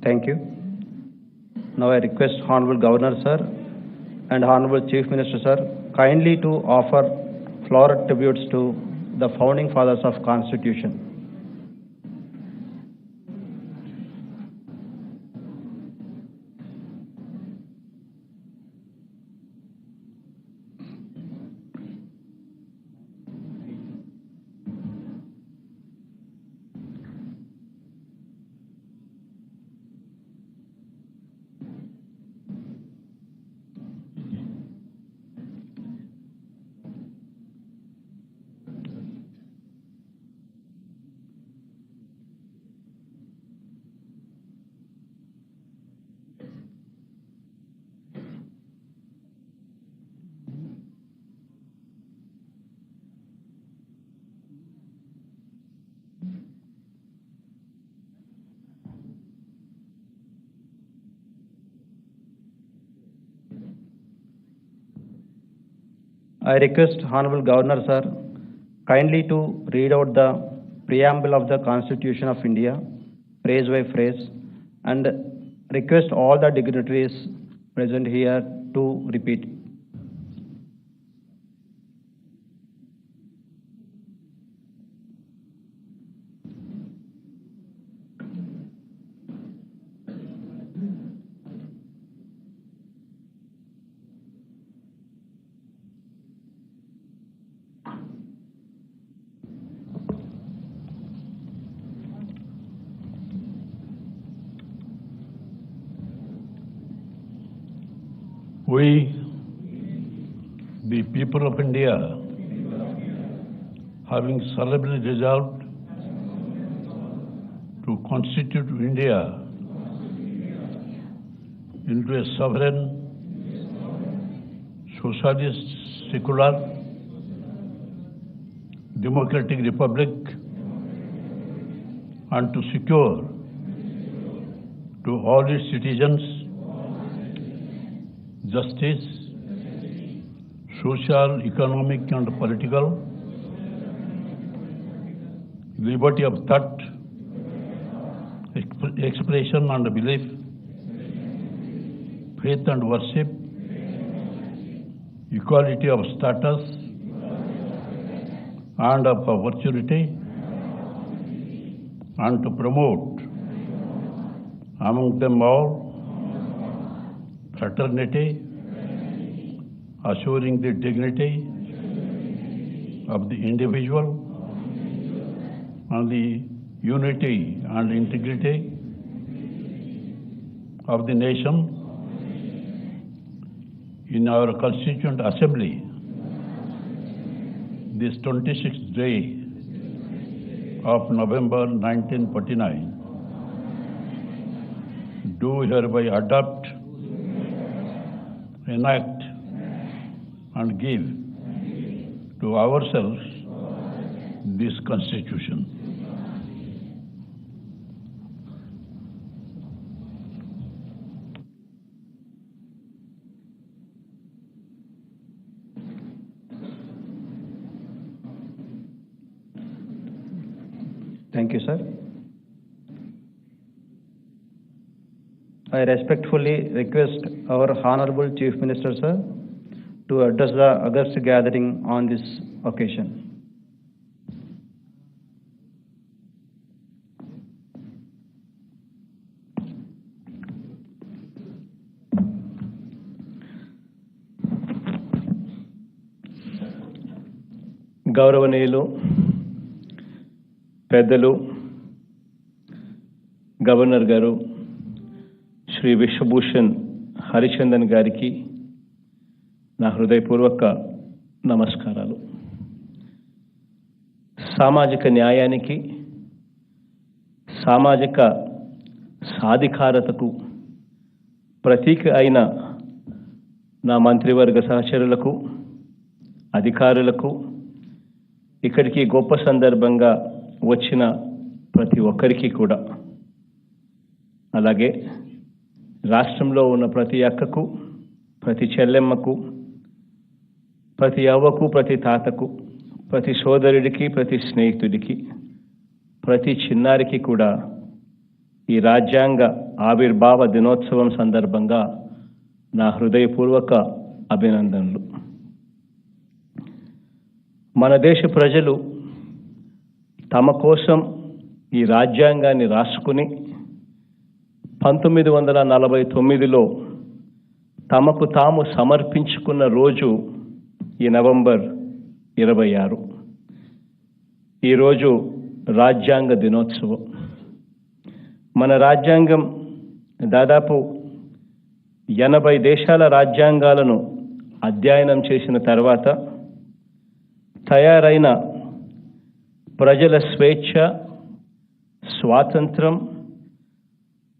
Thank you. Now I request Honorable Governor Sir and Honorable Chief Minister Sir kindly to offer floral tributes to the founding fathers of Constitution. I request Honorable Governor Sir kindly to read out the preamble of the Constitution of India, phrase by phrase, and request all the dignitaries present here to repeat. We, the people of India, having solemnly resolved to constitute India into a sovereign, socialist, secular, democratic republic, and to secure to all its citizens justice, social, economic, and political, liberty of thought, expression and belief, faith and worship, equality of status and of opportunity, and to promote among them all fraternity, assuring the dignity of the individual and the unity and integrity of the nation in our Constituent Assembly this 26th day of November 1949, do hereby adopt, enact and give to ourselves this Constitution. Thank you, sir. I respectfully request our Honorable Chief Minister, sir, to address the august gathering on this occasion. గౌరవనీయులు పెద్దలు governor గారు శ్రీ విశ్వభూషణ్ హరిచందన్ గారికి నా హృదయపూర్వక నమస్కారాలు. సామాజిక న్యాయానికి, సామాజిక సాధికారతకు ప్రతీక అయిన నా మంత్రివర్గ సహచరులకు, అధికారులకు, ఇక్కడికి గొప్ప సందర్భంగా వచ్చిన ప్రతి ఒక్కరికి కూడా, అలాగే రాష్ట్రంలో ఉన్న ప్రతి అక్కకు, ప్రతి చెల్లెమ్మకు, ప్రతి అవ్వకు, ప్రతి తాతకు, ప్రతి సోదరుడికి, ప్రతి స్నేహితుడికి, ప్రతి చిన్నారికి కూడా ఈ రాజ్యాంగ ఆవిర్భావ దినోత్సవం సందర్భంగా నా హృదయపూర్వక అభినందనలు. మన దేశ ప్రజలు తమ కోసం ఈ రాజ్యాంగాన్ని రాసుకుని 1949లో తమకు తాము సమర్పించుకున్న రోజు ఈ నవంబర్ 26. ఈరోజు రాజ్యాంగ దినోత్సవం. మన రాజ్యాంగం దాదాపు 80 దేశాల రాజ్యాంగాలను అధ్యయనం చేసిన తర్వాత తయారైన ప్రజల స్వేచ్ఛ, స్వాతంత్రం,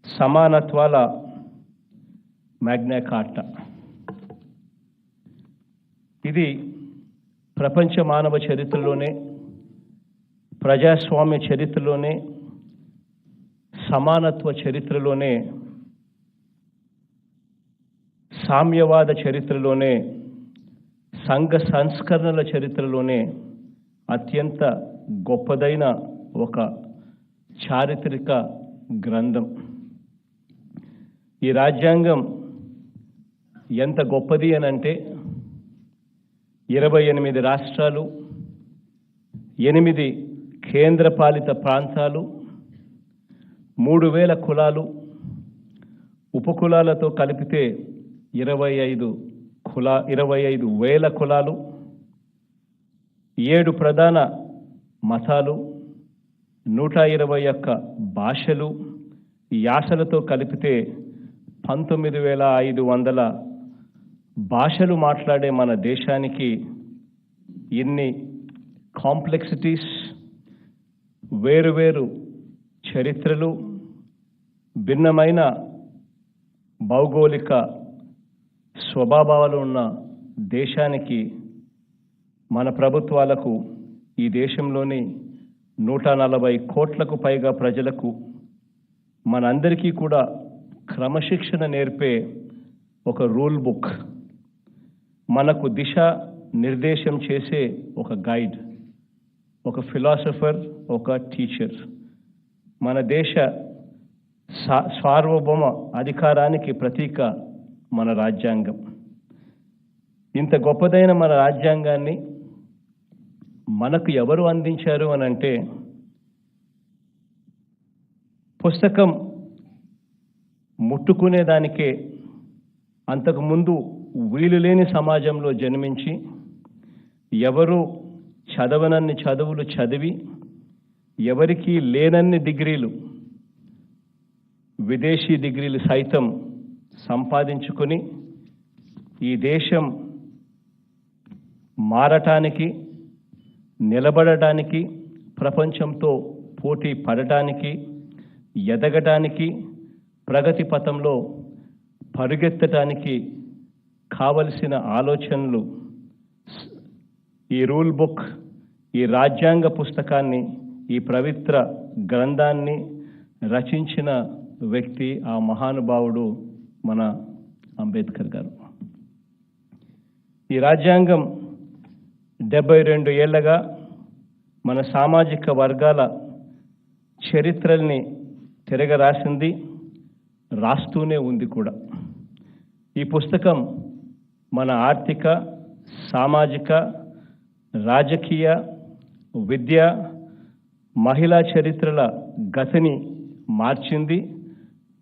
సమానత్వాల మ్యాగ్నా కార్టా. ఇది ప్రపంచ మానవ చరిత్రలోనే, ప్రజాస్వామ్య చరిత్రలోనే, సమానత్వ చరిత్రలోనే, సామ్యవాద చరిత్రలోనే, సంఘ సంస్కరణల చరిత్రలోనే అత్యంత గొప్పదైన ఒక చారిత్రక గ్రంథం. ఈ రాజ్యాంగం ఎంత గొప్పది అనంటే 28 రాష్ట్రాలు, 8 కేంద్రపాలిత ప్రాంతాలు, 3000 కులాలు, ఉపకులాలతో కలిపితే 25,000 కులాలు, 7 ప్రధాన మతాలు, 121 భాషలు, యాసలతో కలిపితే 19,500 భాషలు మాట్లాడే మన దేశానికి ఇన్ని కాంప్లెక్సిటీస్, వేరువేరు చరిత్రలు, భిన్నమైన భౌగోళిక స్వభావాలు ఉన్న దేశానికి, మన ప్రభుత్వాలకు, ఈ దేశంలోని 140 కోట్లకు పైగా ప్రజలకు, మనందరికీ కూడా క్రమశిక్షణ నేర్పే ఒక రూల్ బుక్, మనకు దిశ నిర్దేశం చేసే ఒక గైడ్, ఒక ఫిలాసఫర్, ఒక టీచర్, మన దేశ సార్వభౌమ అధికారానికి ప్రతీక మన రాజ్యాంగం. ఇంత గొప్పదైన మన రాజ్యాంగాన్ని మనకు ఎవరు అందించారు అనంటే, పుస్తకం ముట్టుకునేదానికే అంతకుముందు వీలు లేని సమాజంలో జన్మించి, ఎవరు చదవనన్ని చదువులు చదివి, ఎవరికీ లేనన్ని డిగ్రీలు, విదేశీ డిగ్రీలు సైతం సంపాదించుకొని ఈ దేశం మారటానికి, నిలబడటానికి, ప్రపంచంతో పోటీ పడటానికి, ఎదగటానికి, ప్రగతి పథంలో పరుగెత్తటానికి కావలసిన ఆలోచనలు ఈ రూల్ బుక్, ఈ రాజ్యాంగ పుస్తకాన్ని, ఈ పవిత్ర గ్రంథాన్ని రచించిన వ్యక్తి ఆ మహానుభావుడు మన అంబేద్కర్ గారు. ఈ రాజ్యాంగం 72 ఏళ్లగా మన సామాజిక వర్గాల చరిత్రల్ని తిరగరాసింది, రాస్తూనే ఉంది కూడా. ఈ పుస్తకం మన ఆర్థిక, సామాజిక, రాజకీయ, విద్య, మహిళా చరిత్రల గతిని మార్చింది,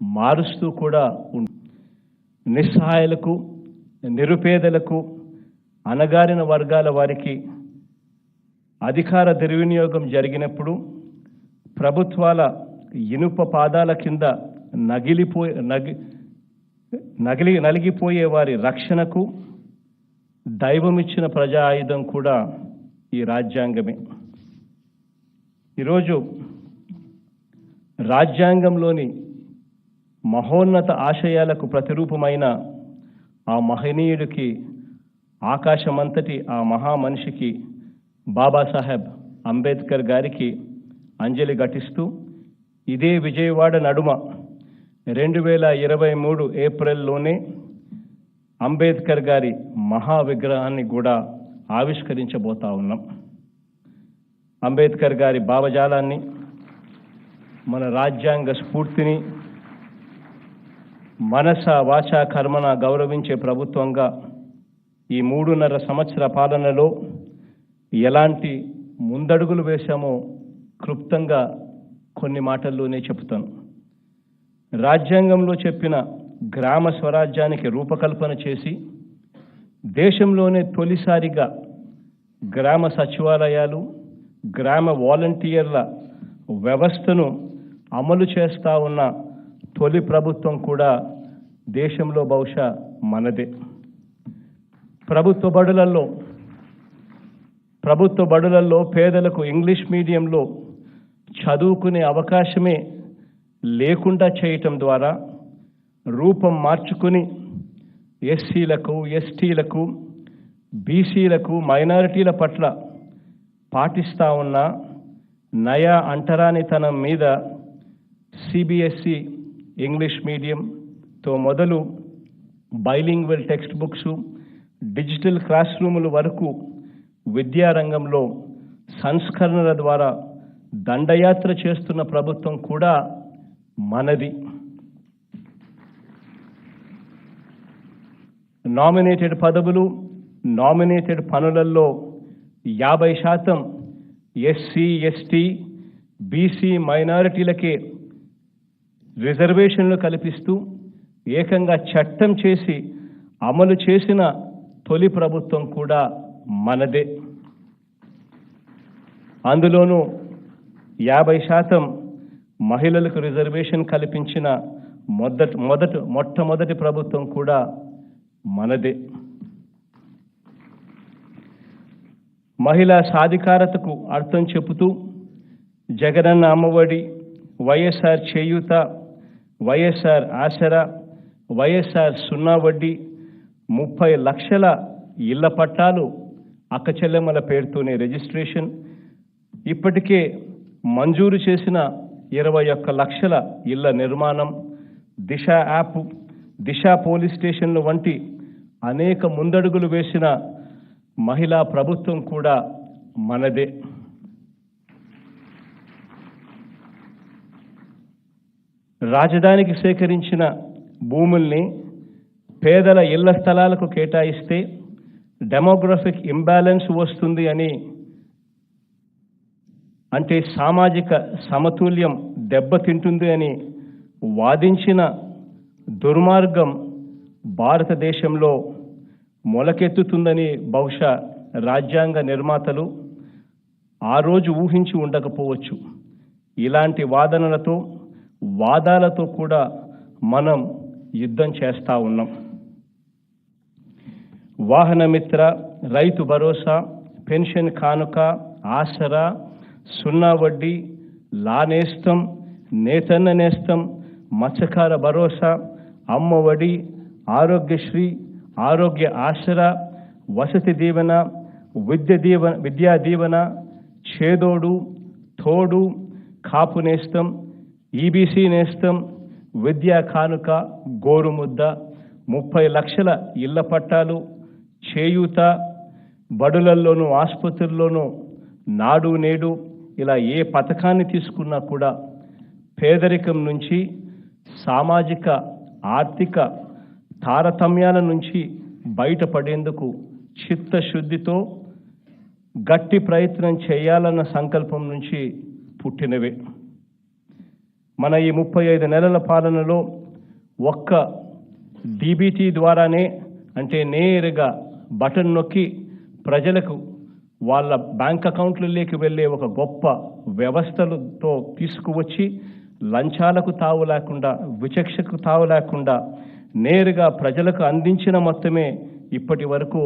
మారుస్తూ కూడా ఉంది. నిస్సహాయులకు, నిరుపేదలకు, అణగారిన వర్గాల వారికి అధికార దుర్వినియోగం జరిగినప్పుడు ప్రభుత్వాల ఇనుప పాదాల కింద నలిగిపోయే వారి రక్షణకు, దైవమిచ్చిన ప్రజా ఆయుధం కూడా ఈ రాజ్యాంగమే. ఈరోజు రాజ్యాంగంలోని మహోన్నత ఆశయాలకు ప్రతిరూపమైన ఆ మహనీయుడికి, ఆకాశమంతటి ఆ మహామనిషికి, బాబాసాహెబ్ అంబేద్కర్ గారికి అంజలి ఘటిస్తూ ఇదే విజయవాడ నడుమ 2023 ఏప్రిల్లోనే అంబేద్కర్ గారి మహావిగ్రహాన్ని కూడా ఆవిష్కరించబోతా ఉన్నాం. అంబేద్కర్ గారి భావజాలాన్ని, మన రాజ్యాంగ స్ఫూర్తిని మనస వాచ కర్మన గౌరవించే ప్రభుత్వంగా ఈ 3.5 సంవత్సర పాలనలో ఎలాంటి ముందడుగులు వేశామో క్లుప్తంగా కొన్ని మాటల్లోనే చెప్తాను. రాజ్యాంగంలో చెప్పిన గ్రామ స్వరాజ్యానికి రూపకల్పన చేసి దేశంలోనే తొలిసారిగా గ్రామ సచివాలయాలు, గ్రామ వాలంటీర్ల వ్యవస్థను అమలు చేస్తూ ఉన్న తొలి ప్రభుత్వం కూడా దేశంలో బహుశా మనదే. ప్రభుత్వ బడులలో పేదలకు ఇంగ్లీష్ మీడియంలో చదువుకునే అవకాశమే లేకుండా చేయటం ద్వారా రూపం మార్చుకుని ఎస్సీలకు, ఎస్టీలకు, బీసీలకు, మైనారిటీల పట్ల పాటిస్తూ ఉన్న నయా అంటరానితనం మీద సిబిఎస్ఈ ఇంగ్లీష్ మీడియంతో మొదలు bilingual text books, digital class రూముల వరకు విద్యారంగంలో సంస్కరణల ద్వారా దండయాత్ర చేస్తున్న ప్రభుత్వం కూడా మనది. నామినేటెడ్ పదవులు, నామినేటెడ్ పనులలో 50% ఎస్సీ, ఎస్టీ, బీసీ, మైనారిటీలకే రిజర్వేషన్లు కల్పిస్తూ ఏకంగా చట్టం చేసి అమలు చేసిన తొలి ప్రభుత్వం కూడా మనదే. అందులోనూ 50% మహిళలకు రిజర్వేషన్ కల్పించిన మొట్టమొదటి ప్రభుత్వం కూడా మనదే. మహిళా సాధికారతకు అర్థం చెబుతూ జగనన్న అమ్మఒడి, వైఎస్ఆర్ చేయూత, వైఎస్ఆర్ ఆసరా, వైఎస్ఆర్ సున్నా వడ్డీ, 30 లక్షల ఇళ్ల పట్టాలు అక్కచెల్లెమ్మల పేరుతోనే రిజిస్ట్రేషన్, ఇప్పటికే మంజూరు చేసిన 21 లక్షల ఇళ్ల నిర్మాణం, దిశ యాప్, దిశ పోలీస్ స్టేషన్లు వంటి అనేక ముందడుగులు వేసిన మహిళా ప్రభుత్వం కూడా మనదే. రాజధానికి సేకరించిన భూముల్ని పేదల ఇళ్ల స్థలాలకు కేటాయిస్తే డెమోగ్రఫిక్ ఇంబ్యాలెన్స్ వస్తుంది అని, అంటే సామాజిక సమతుల్యం దెబ్బతింటుంది అని వాదించిన దుర్మార్గం భారతదేశంలో మొలకెత్తుతుందని బహుశా రాజ్యాంగ నిర్మాతలు ఆ రోజు ఊహించి ఉండకపోవచ్చు. ఇలాంటి వాదాలతో కూడా మనం యుద్ధం చేస్తూ ఉన్నాం. వాహనమిత్ర, రైతు భరోసా, పెన్షన్ కానుక, ఆసరా, సున్నా వడ్డీ, లా నేస్తం, నేతన్న నేస్తం, మత్స్యకార భరోసా, అమ్మఒడి, ఆరోగ్యశ్రీ, ఆరోగ్య ఆసరా, వసతి దీవెన, విద్యా దీవెన, చేదోడు, తోడు, కాపు నేస్తం, ఈబీసీ నేస్తం, విద్యా కానుక, గోరుముద్ద, 30 లక్షల ఇళ్ల పట్టాలు, చేయూత, బడులల్లోనూ ఆసుపత్రుల్లోనూ నాడు నేడు, ఇలా ఏ పథకాన్ని తీసుకున్నా కూడా పేదరికం నుంచి, సామాజిక ఆర్థిక తారతమ్యాల నుంచి బయటపడేందుకు చిత్తశుద్ధితో గట్టి ప్రయత్నం చేయాలన్న సంకల్పం నుంచి పుట్టినవే. మన ఈ 35 నెలల పాలనలో ఒక్క డీబీటీ ద్వారానే, అంటే నేరుగా బటన్ నొక్కి ప్రజలకు వాళ్ళ బ్యాంక్ అకౌంట్లలోకి వెళ్ళే ఒక గొప్ప వ్యవస్థలతో తీసుకువచ్చి లంచాలకు తావు లేకుండా, విచక్షకు తావు లేకుండా నేరుగా ప్రజలకు అందించిన మొత్తమే ఇప్పటి వరకు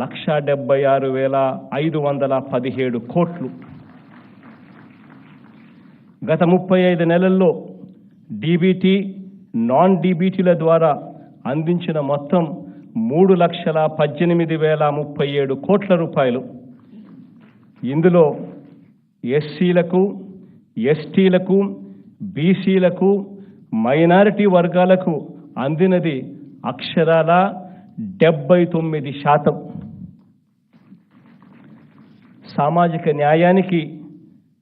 1,76,517 కోట్లు. గత 35 నెలల్లో డీబీటీ, నాన్ డీబీటీల ద్వారా అందించిన మొత్తం 3,18,037 కోట్ల రూపాయలు. ఇందులో ఎస్సీలకు, ఎస్టీలకు, బీసీలకు, మైనారిటీ వర్గాలకు అందినది అక్షరాల 79%. సామాజిక న్యాయానికి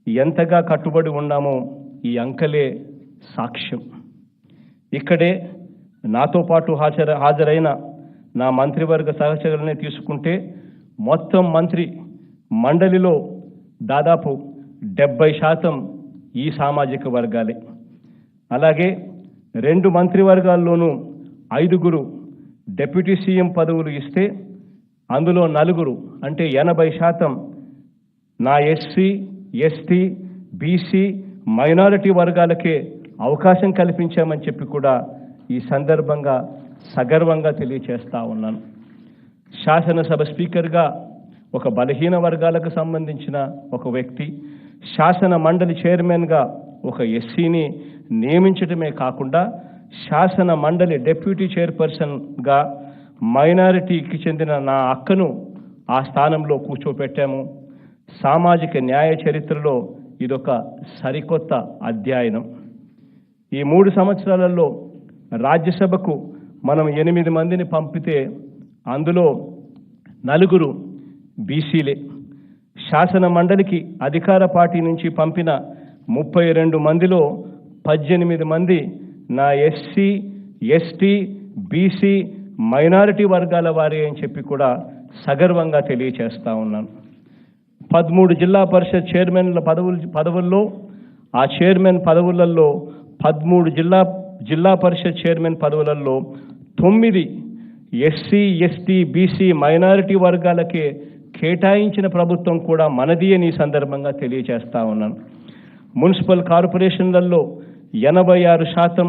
ఎంతగా కట్టుబడి ఉన్నామో ఈ అంకెలే సాక్ష్యం. ఇక్కడే నాతో పాటు హాజరైన నా మంత్రివర్గ సహచరులనే తీసుకుంటే మొత్తం మంత్రి మండలిలో దాదాపు 70% ఈ సామాజిక వర్గాలే. అలాగే 2 మంత్రివర్గాల్లోనూ 5 డిప్యూటీ సీఎం పదవులు ఇస్తే అందులో 4 అంటే 80% నా ఎస్సీ, ఎస్టీ, బీసీ, మైనారిటీ వర్గాలకే అవకాశం కల్పించామని చెప్పి కూడా ఈ సందర్భంగా సగర్వంగా తెలియచేస్తా ఉన్నాను. శాసనసభ స్పీకర్గా ఒక బలహీన వర్గాలకు సంబంధించిన ఒక వ్యక్తి, శాసన మండలి చైర్మన్గా ఒక ఎస్సీని నియమించడమే కాకుండా శాసన మండలి డిప్యూటీ చైర్పర్సన్గా మైనారిటీకి చెందిన నా అక్కను ఆ స్థానంలో కూర్చోపెట్టాము. సామాజిక న్యాయ చరిత్రలో ఇదొక సరికొత్త అధ్యయనం. ఈ 3 సంవత్సరాలలో రాజ్యసభకు మనం 8 మందిని పంపితే అందులో 4 బీసీలే. శాసన మండలికి అధికార పార్టీ నుంచి పంపిన 32 మందిలో 18 మంది నా ఎస్సీ, ఎస్టీ, బీసీ, మైనారిటీ వర్గాల వారే అని చెప్పి కూడా సగర్వంగా తెలియచేస్తా ఉన్నాను. 13 జిల్లా పరిషత్ చైర్మన్ల పదవుల్లో ఆ చైర్మన్ పదవులలో 13 జిల్లా పరిషత్ చైర్మన్ పదవులలో 9 ఎస్సీ, ఎస్టీ, బీసీ, మైనారిటీ వర్గాలకే కేటాయించిన ప్రభుత్వం కూడా మనది అని ఈ సందర్భంగా తెలియచేస్తా ఉన్నాను. మున్సిపల్ కార్పొరేషన్లలో 86%,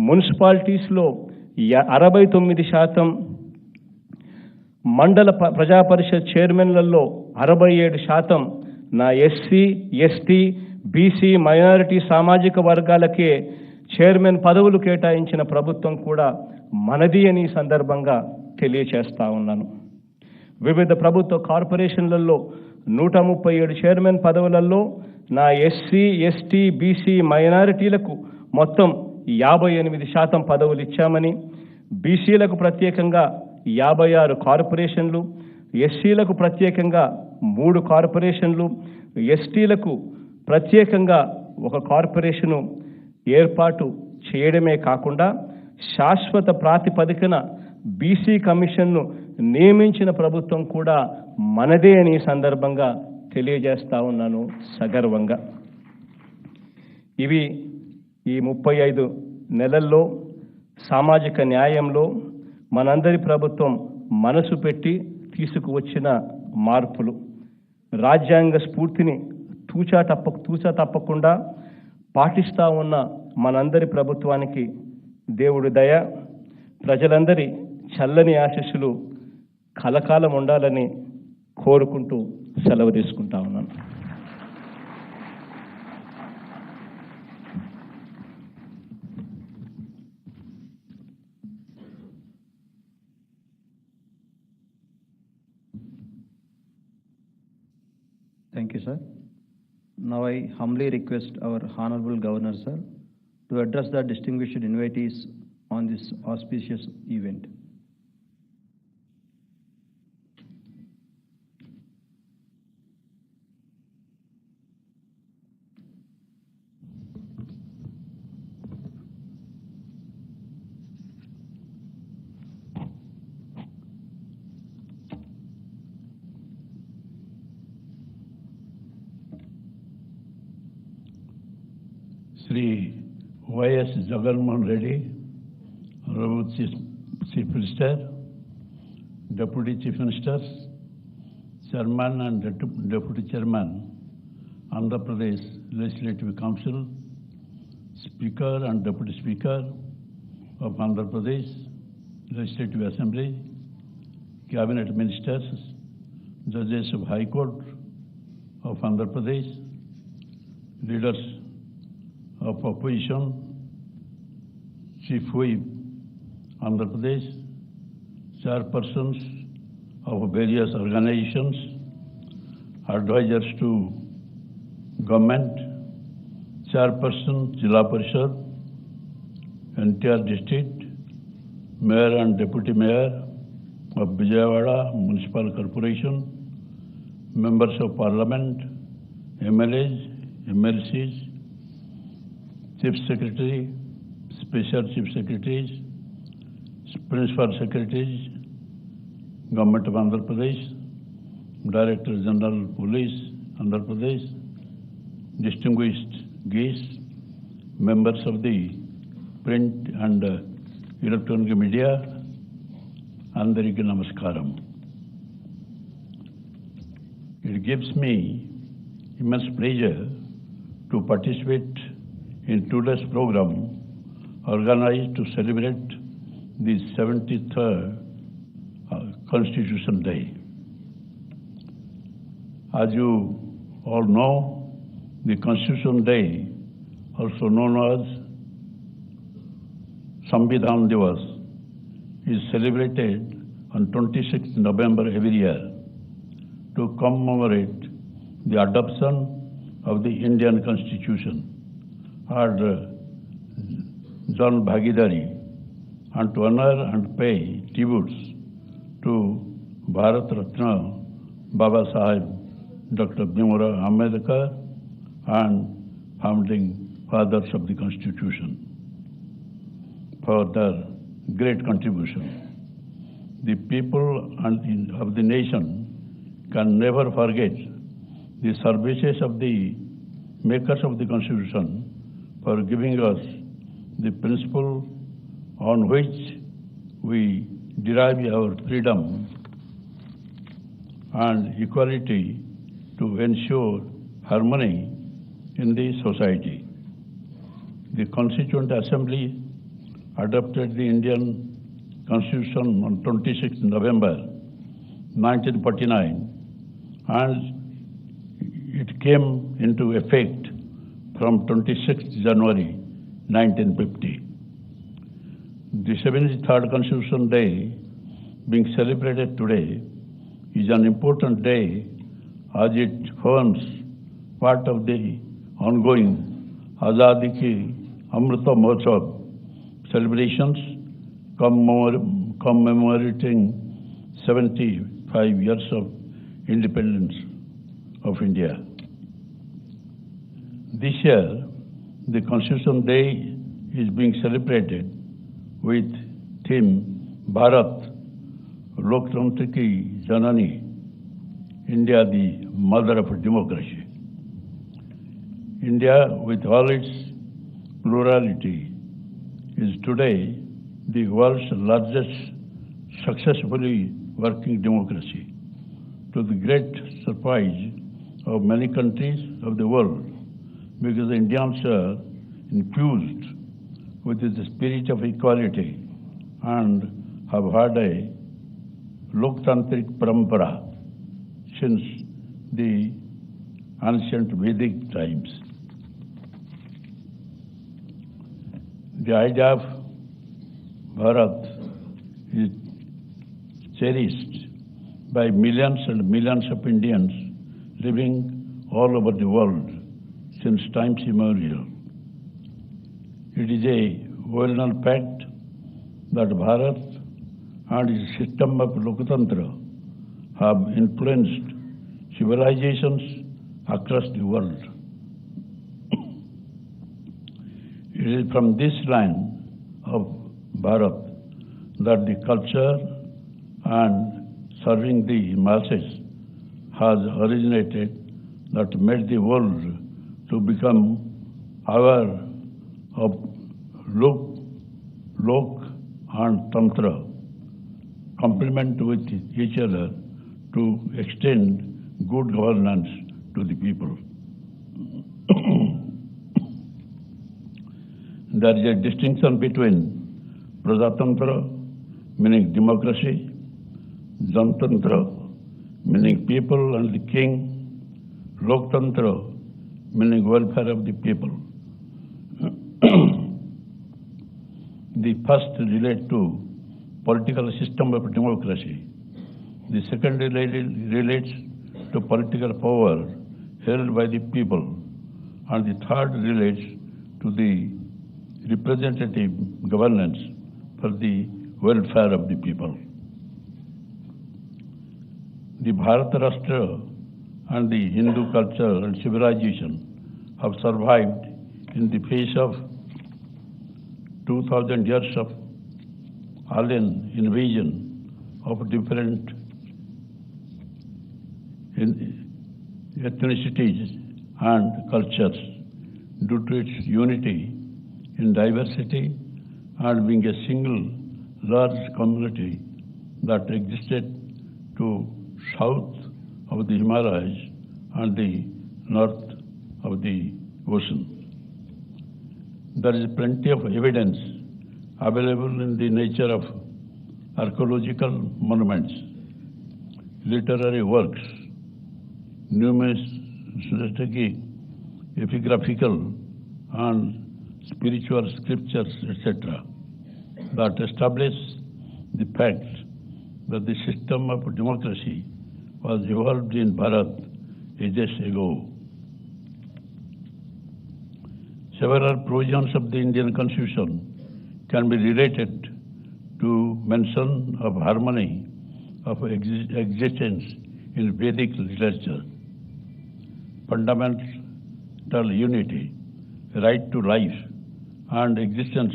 మున్సిపాలిటీస్లో 69%, మండల ప్రజాపరిషత్ చైర్మన్లలో 67% నా ఎస్సీ, ఎస్టీ, బీసీ, మైనారిటీ సామాజిక వర్గాలకే చైర్మన్ పదవులు కేటాయించిన ప్రభుత్వం కూడా మనది అని సందర్భంగా తెలియచేస్తా ఉన్నాను. వివిధ ప్రభుత్వ కార్పొరేషన్లలో 137 చైర్మన్ పదవులలో నా ఎస్సీ, ఎస్టీ, బీసీ, మైనారిటీలకు మొత్తం 58% పదవులు ఇచ్చామని, బీసీలకు ప్రత్యేకంగా 56 కార్పొరేషన్లు, ఎస్సీలకు ప్రత్యేకంగా 3 కార్పొరేషన్లు, ఎస్టీలకు ప్రత్యేకంగా 1 కార్పొరేషను ఏర్పాటు చేయడమే కాకుండా శాశ్వత ప్రాతిపదికన బీసీ కమిషన్ను నియమించిన ప్రభుత్వం కూడా మనదే అని సందర్భంగా తెలియజేస్తా ఉన్నాను సగర్వంగా. ఇవి ఈ 35 నెలల్లో సామాజిక న్యాయంలో మనందరి ప్రభుత్వం మనసు పెట్టి తీసుకువచ్చిన మార్పులు. రాజ్యాంగ స్ఫూర్తిని తూచా తప్పకుండా పాటిస్తా ఉన్న మనందరి ప్రభుత్వానికి దేవుడి దయ, ప్రజలందరి చల్లని ఆశీస్సులు కలకాలం ఉండాలని కోరుకుంటూ సెలవు తీసుకుంటా ఉన్నాను. Thank you, sir. Now I humbly request our Honorable Governor, sir, to address the distinguished invitees on this auspicious event. Sri Y.S. Jagannath Reddy, Honorable Chief Minister, Deputy Chief Ministers, Chairman and Deputy Chairman, Andhra Pradesh Legislative Council, Speaker and Deputy Speaker of Andhra Pradesh Legislative Assembly, cabinet ministers, judges of High Court of Andhra Pradesh, leaders of opposition, Chief Whip Andhra Pradesh, chairpersons of various organizations, advisors to government, chairperson, Jilla Parishad, entire district, mayor and deputy mayor of Vijayawada Municipal Corporation, members of parliament, MLAs, MLCs, chief secretary, special chief secretaries, principal secretaries, Government of Andhra Pradesh, Director General Police Andhra Pradesh, distinguished guests, members of the print and electronic media, Andariki Namaskaram. It gives me immense pleasure to participate in today's program organized to celebrate the 73rd Constitution Day. As you all know, the Constitution Day, also known as Samvidhan Divas, is celebrated on 26th November every year to commemorate the adoption of the Indian Constitution and Jan Bhagidari, and to honor and pay tributes to Bharat Ratna Baba Sahib Dr. Bhimrao Ambedkar and founding fathers of the Constitution for their great contribution. The people of the nation can never forget the services of the makers of the Constitution for giving us the principle on which we derive our freedom and equality to ensure harmony in the society. The Constituent Assembly adopted the Indian Constitution on 26 November 1949 and it came into effect from 26 January 1950. The 73rd Constitution Day being celebrated today is an important day as it forms part of the ongoing Azadi Ki Amrita Mahotsav celebrations commemorating 75 years of independence of India. This year, the Constitution Day is being celebrated with theme Bharat Loktantra Ki Janani, India the mother of democracy. India, with all its plurality, is today the world's largest successfully working democracy, to the great surprise of many countries of the world, because the Indians are infused with the spirit of equality and have had a Loktantrik Parampara since the ancient Vedic times. The idea of Bharat is cherished by millions and millions of Indians living all over the world since times immemorial. It is a well-known fact that Bharat and its system of Lokatantra have influenced civilizations across the world. It is from this line of Bharat that the culture and serving the masses has originated, that made the world to become aware of Lok and Tantra, complement with each other to extend good governance to the people. There is a distinction between Prajatantra, meaning democracy, Jantantra, meaning people and the king, Loktantra, meaning welfare of the people. The first relate to political system of democracy. The second relates to political power held by the people. And the third relates to the representative governance for the welfare of the people. The Bharat Rashtra and the Hindu culture and civilization have survived in the face of 2000 years of alien invasion of different ethnicities and cultures due to its unity in diversity and being a single large community that existed to south of the Himalayas and the north of the ocean. There is plenty of evidence available in the nature of archaeological monuments, literary works, numerous strategic, epigraphical, and spiritual scriptures, etc., that establish the fact that the system of democracy was evolved in Bharat ages ago. Several provisions of the Indian Constitution can be related to mention of harmony of existence in Vedic literature, fundamental unity, right to life, and existence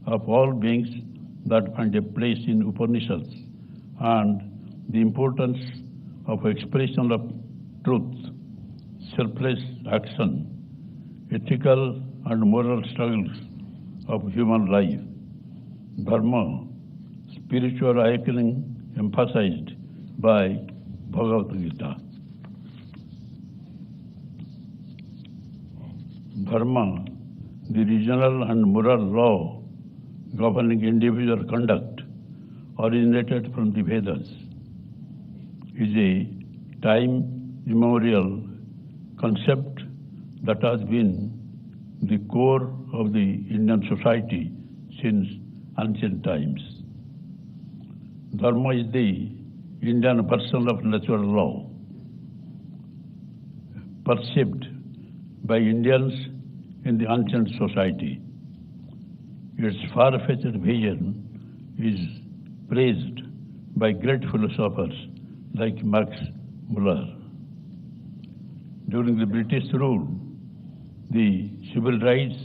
of all beings that find a place in Upanishads, and the importance of expression of truth, selfless action, ethical and moral struggles of human life. Dharma, spiritual awakening emphasized by Bhagavad Gita. Dharma, the regional and moral law governing individual conduct, originated from the Vedas, is a time immemorial concept that has been the core of the Indian society since ancient times. Dharma is the Indian version of natural law, perceived by Indians in the ancient society. Its far-fetched vision is praised by great philosophers like Max Muller. During the British rule, the civil rights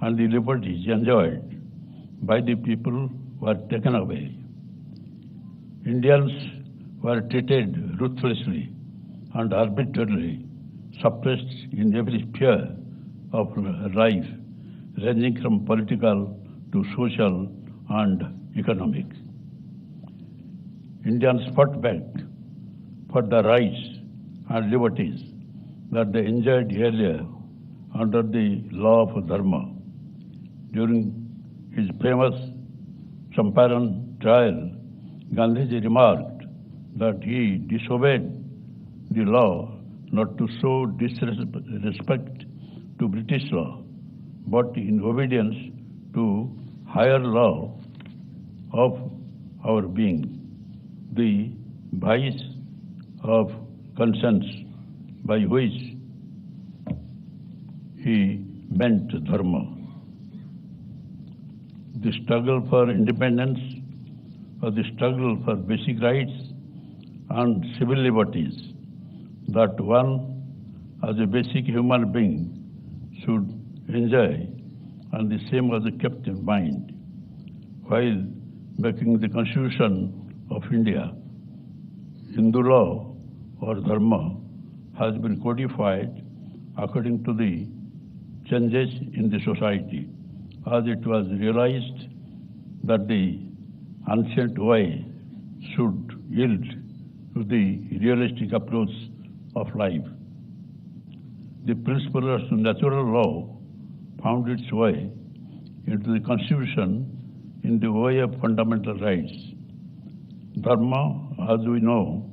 and the liberties enjoyed by the people were taken away. Indians were treated ruthlessly and arbitrarily, suppressed in every sphere of life, ranging from political to social and economic. Indians fought back for the rights and liberties that they enjoyed earlier under the law of Dharma. During his famous Champaran trial, Gandhiji remarked that he disobeyed the law not to show disrespect to British law, but in obedience to higher law of our being, the vice of conscience by which he meant Dharma. The struggle for independence, or the struggle for basic rights and civil liberties that one as a basic human being should enjoy, and the same was kept in mind while making the Constitution of India. Hindu law or Dharma has been codified according to the changes in the society, as it was realized that the ancient way should yield to the realistic approach of life. The principle of natural law found its way into the Constitution in the way of fundamental rights. Dharma, as we know,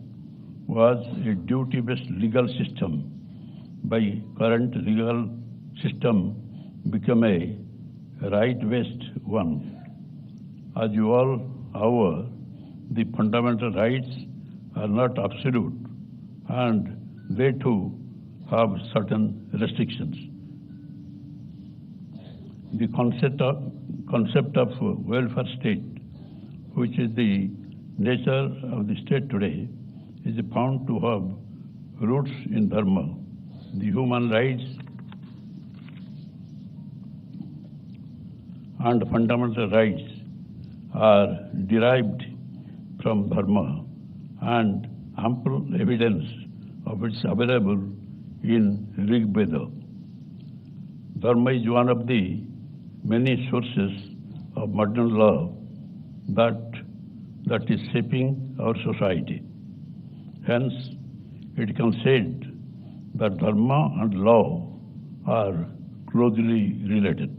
was a duty-based legal system. By current legal system become a right-based one. As you all are aware, the fundamental rights are not absolute, and they too have certain restrictions. The concept of welfare state, which is the nature of the state today, is found to have roots in Dharma. The human rights and fundamental rights are derived from Dharma, and ample evidence of it is available in Rig Veda. Dharma is one of the many sources of modern law that is shaping our society. Hence, it can be said that Dharma and law are closely related.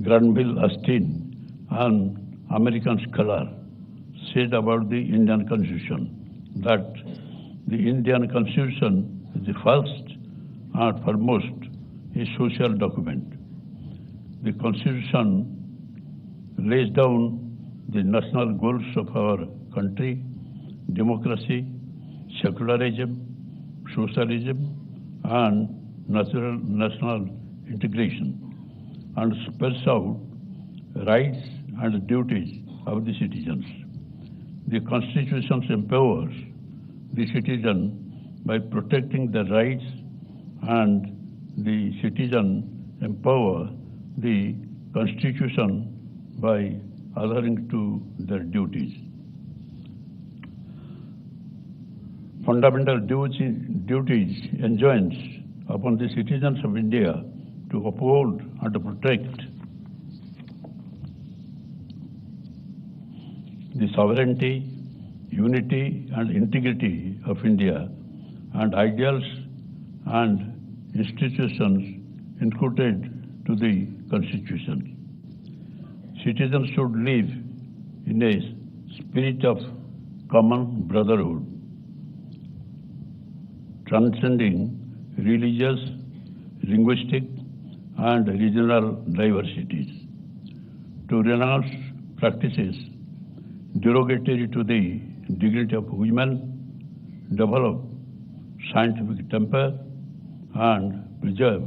Granville Austin, an American scholar, said about the Indian Constitution that the Indian Constitution is the first and foremost a social document. The Constitution lays down the national goals of our country: democracy, secularism, socialism, and national integration, and spells out rights and duties of the citizens. The Constitution empowers the citizen by protecting their rights, and the citizen empower the Constitution by adhering to their duties. Fundamental duties enjoins upon the citizens of India to uphold and to protect the sovereignty, unity, and integrity of India, and ideals and institutions included to the Constitution. Citizens should live in a spirit of common brotherhood, transcending religious, linguistic, and regional diversities, to renounce practices derogatory to the dignity of women, develop scientific temper, and preserve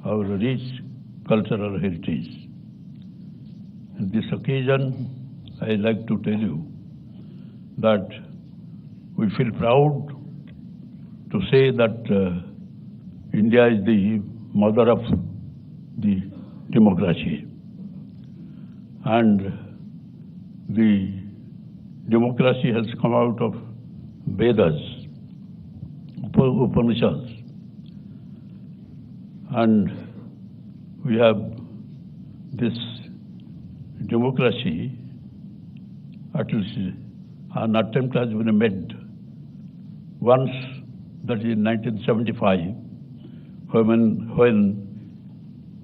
our rich cultural heritage. On this occasion, I like to tell you that we feel proud to say that India is the mother of the democracy, and the democracy has come out of Vedas, Upanishads, and we have this democracy. At least an attempt has been made once, that is in 1975, when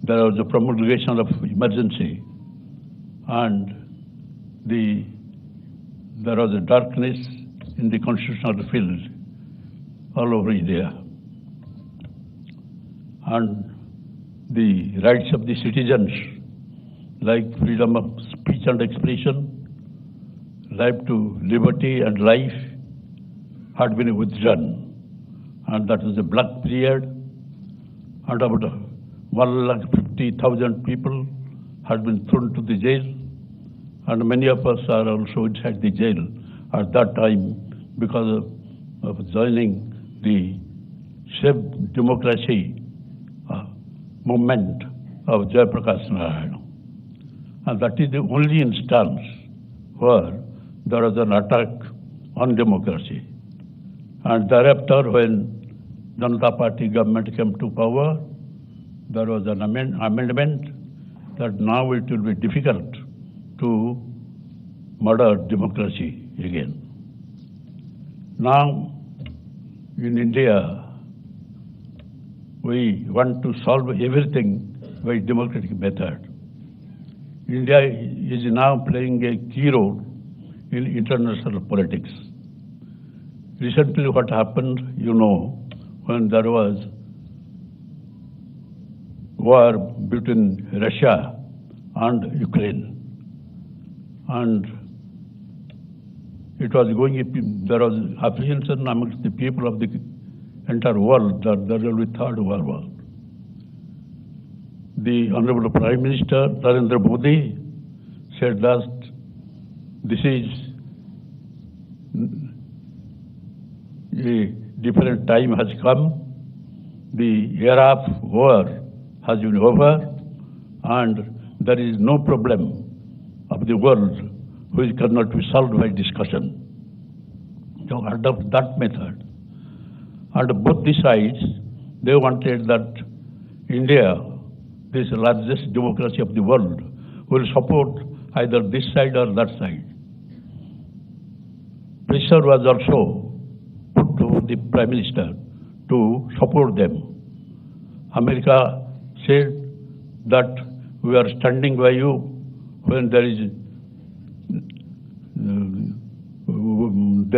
there was a promulgation of emergency, and there was a darkness in the constitutional field all over India, and the rights of the citizens, like freedom of speech and expression, right to liberty and life, had been withdrawn, and that was a black period, and about 150,000 people had been thrown to the jail, and many of us are also inside the jail at that time because of joining the Save Democracy movement of Jayaprakash Narayan. And that is the only instance where there was an attack on democracy. And thereafter, when Janata Party government came to power, there was an amendment that now it will be difficult to murder democracy again. Now, in India, we want to solve everything by democratic method. India is now playing a key role in international politics. Recently, what happened, when there was war between Russia and Ukraine, and it was there was apprehension amongst the people of the entire world that there will be third world war. The Honorable Prime Minister Narendra Modi said that this is a different time has come. The era of war has been over, and there is no problem of the world which cannot be solved by discussion. So adopt that method. And both the sides, they wanted that India, this largest democracy of the world, will support either this side or that side. Pressure was also put to the Prime Minister to support them. America said that we are standing by you when there is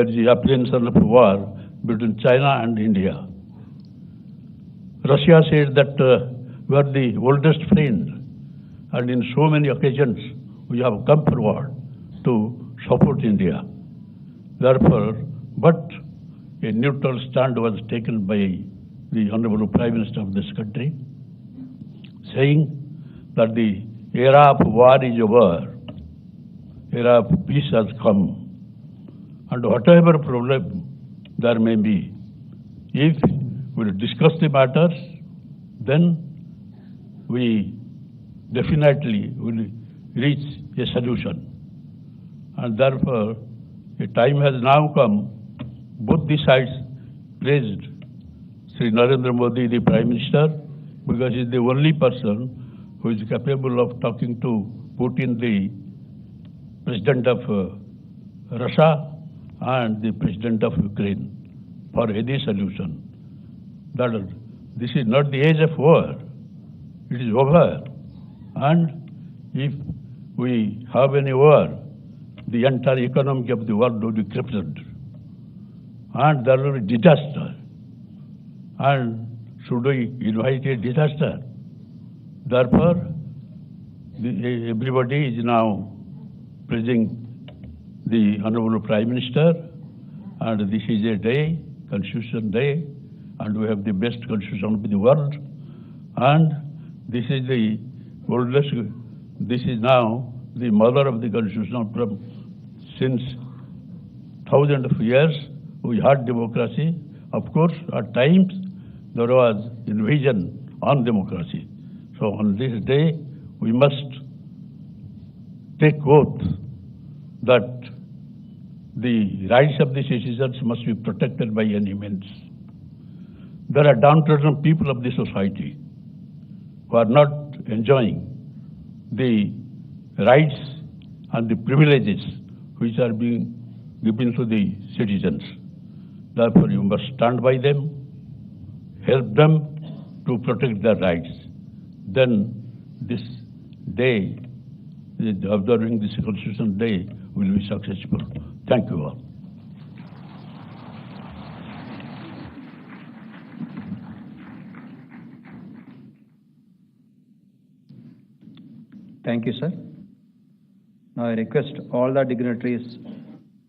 the apprehension of war between China and India. Russia said that we are the oldest friend, and in so many occasions we have come forward to support India. Therefore, but a neutral stand was taken by the Honorable Prime Minister of this country, saying that the era of war is over, era of peace has come, and whatever problem there may be, if we discuss the matters, then we definitely will reach a solution. And therefore, a time has now come, both the sides praised Sri Narendra Modi, the Prime Minister, because he is the only person who is capable of talking to Putin, the President of Russia, and the President of Ukraine for any solution. That this is not the age of war. It is over. And if we have any war, the entire economy of the world will be crippled. And there will be disaster. And should we invite a disaster? Therefore, everybody is now praising the Honorable Prime Minister, and this is a day, Constitution Day, and we have the best Constitution of the world, and this is the oldest, this is now the mother of the Constitution. From since thousands of years, we had democracy. Of course, at times, there was invasion on democracy. So on this day, we must take oath that the rights of the citizens must be protected by any means. There are downtrodden people of the society who are not enjoying the rights and the privileges which are being given to the citizens. Therefore, you must stand by them, help them to protect their rights. Then this day, observing this Constitution Day, will be successful. Thank you all. Thank you, sir. Now I request all the dignitaries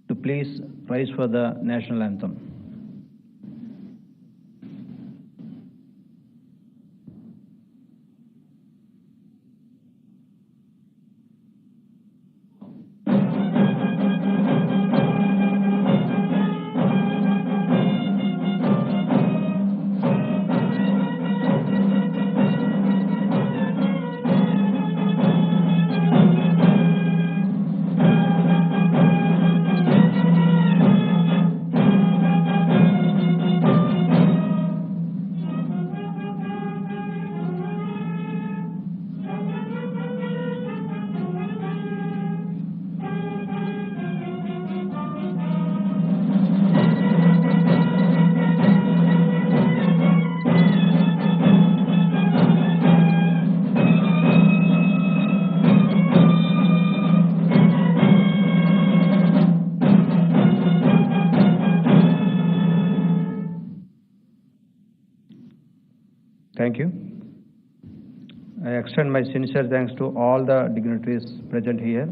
to please rise for the national anthem. Thank you. I extend my sincere thanks to all the dignitaries present here.